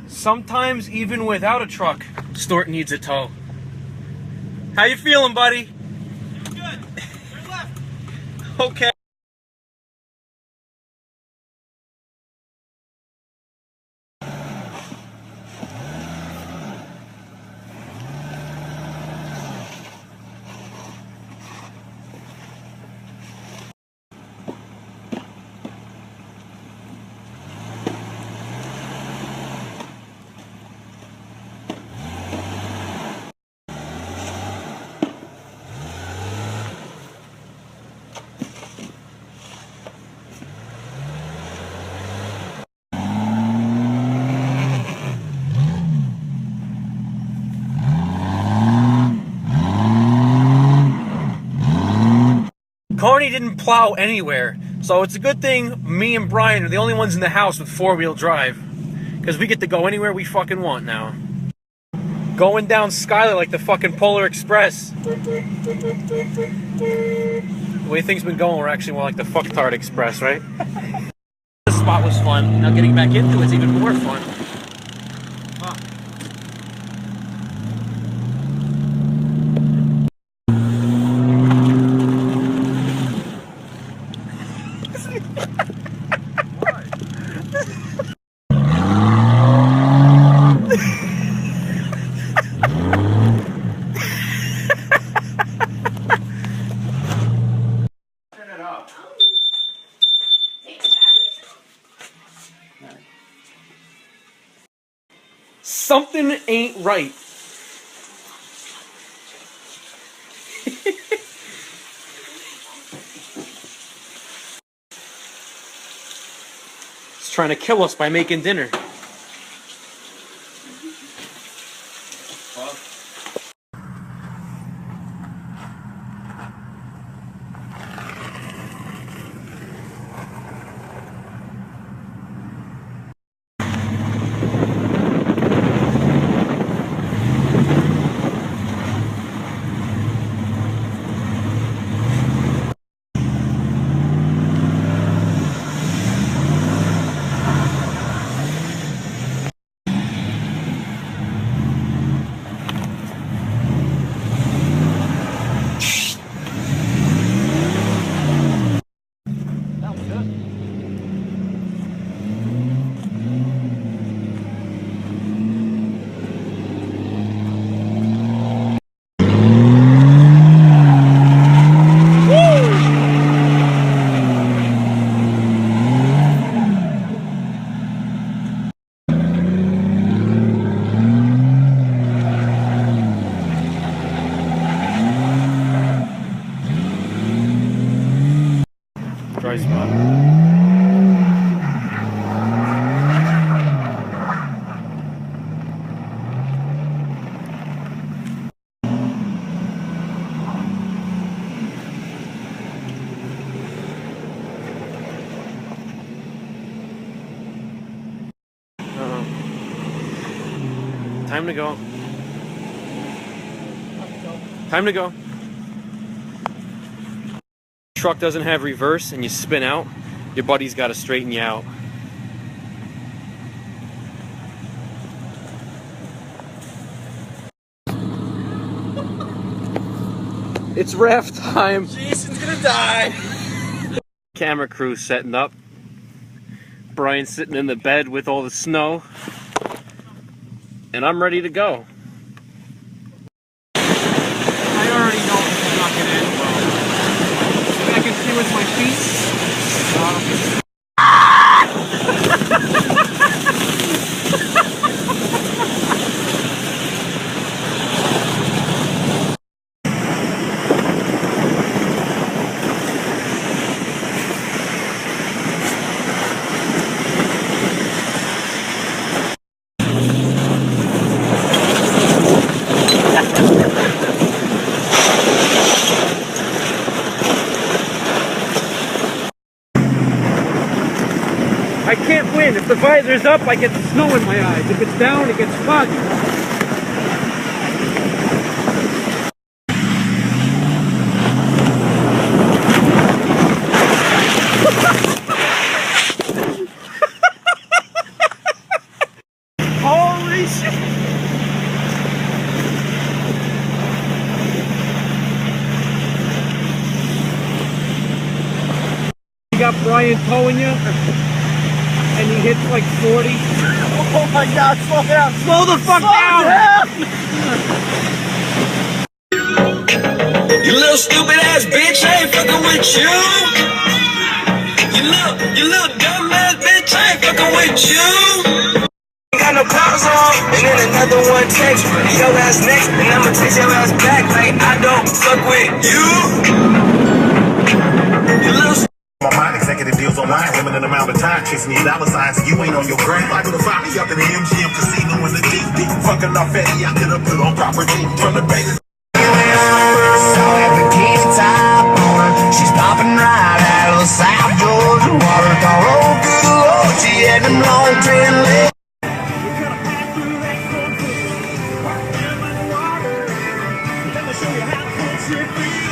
Sometimes even without a truck, Stort needs a tow. How you feeling, buddy? Good. Turn left. Okay. Carney didn't plow anywhere, so it's a good thing me and Brian are the only ones in the house with four-wheel drive, because we get to go anywhere we fucking want now. Going down Skyler like the fucking Polar Express. The way things been going, we're actually more like the Fucktard Express, right? The spot was fun. Now getting back into it's even more fun. Huh. Something ain't right. It's trying to kill us by making dinner. Dry spot. Time to go. Time to go. Truck doesn't have reverse and you spin out, your buddy's got to straighten you out. It's raft time. Jason's gonna die. Camera crew setting up. Brian sitting in the bed with all the snow. And I'm ready to go. I already know it's not gonna end well. I can see with my feet. I can't win. If the visor's up, I get snow in my eyes. If it's down, it gets foggy. Oh! Nice. You got Brian towing you, and he hits like 40. Oh my God, slow down. Slow the fuck down! You little stupid ass bitch, I ain't fucking with you. You little dumb ass bitch, I ain't fucking with you. Got no clothes on, and then another one text your ass next, and I'ma text your ass back like I don't fuck with you. You little. My mind, executive deals online, limited amount of time, chasing these dollar signs, and you ain't on your grind. Like to find me up in the MGM casino in the deep, deep, fucking off Eddie, I could have put on property from the base. She's popping right out of South Georgia water. Oh, good Lord, she had them long tan legs. Let me show you how to